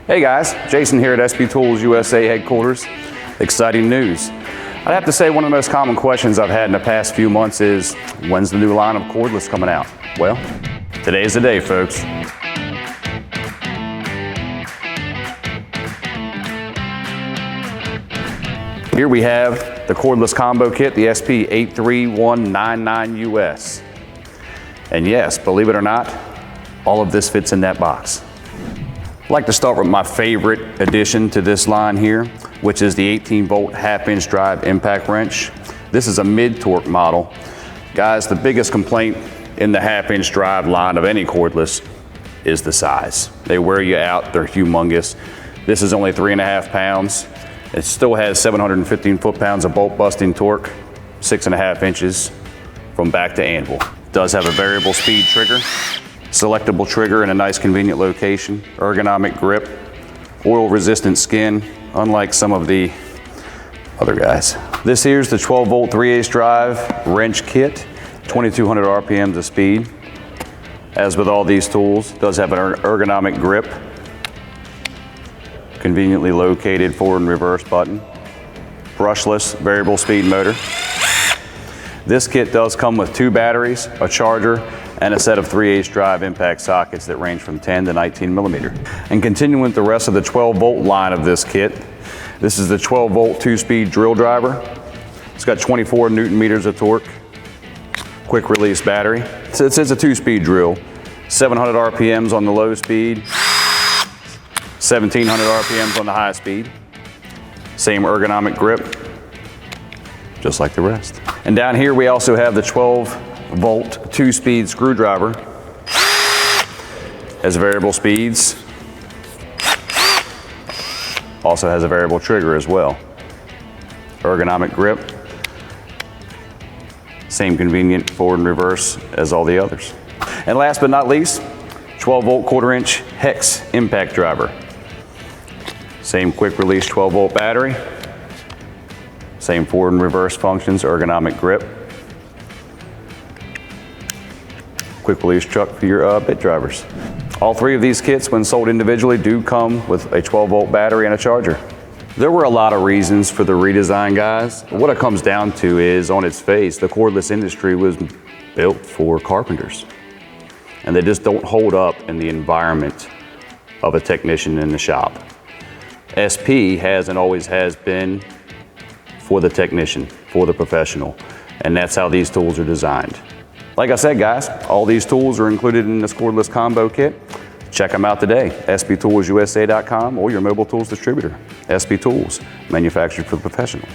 Hey guys, Jason here at SP Tools USA headquarters. Exciting news. I'd have to say one of the most common questions I've had in the past few months is, when's the new line of cordless coming out? Well, today's the day, folks. Here we have the cordless combo kit, the SP83199US. And yes, believe it or not, all of this fits in that box. I'd like to start with my favorite addition to this line here, which is the 18-volt half-inch drive impact wrench. This is a mid-torque model. Guys, the biggest complaint in the half-inch drive line of any cordless is the size. They wear you out, they're humongous. This is only 3.5 pounds. It still has 715 foot-pounds of bolt-busting torque, 6.5 inches from back to anvil. It does have a variable speed trigger, selectable trigger in a nice convenient location, ergonomic grip, oil-resistant skin, unlike some of the other guys. This here's the 12-volt 3/8 drive wrench kit, 2200 RPMs of speed. As with all these tools, it does have an ergonomic grip, conveniently located forward and reverse button, brushless variable speed motor. This kit does come with 2 batteries, a charger, and a set of 3/8 drive impact sockets that range from 10 to 19 millimeter. And continuing with the rest of the 12-volt line of this kit, this is the 12-volt 2-speed drill driver. It's got 24 Newton meters of torque, quick release battery. So it's a 2-speed drill, 700 RPMs on the low speed, 1700 RPMs on the high speed. Same ergonomic grip, just like the rest. And down here we also have the 12-volt 2-speed screwdriver. Has variable speeds. Also has a variable trigger as well. Ergonomic grip. Same convenient forward and reverse as all the others. And last but not least, 12-volt 1/4 inch hex impact driver. Same quick release 12-volt battery. Same forward and reverse functions, ergonomic grip. Quick release chuck for your bit drivers. All 3 of these kits, when sold individually, do come with a 12-volt battery and a charger. There were a lot of reasons for the redesign, guys. What it comes down to is, on its face, the cordless industry was built for carpenters. And they just don't hold up in the environment of a technician in the shop. SP has and always has been for the technician, for the professional. And that's how these tools are designed. Like I said, guys, all these tools are included in this cordless combo kit. Check them out today, sptoolsusa.com or your mobile tools distributor. SP Tools, manufactured for the professional.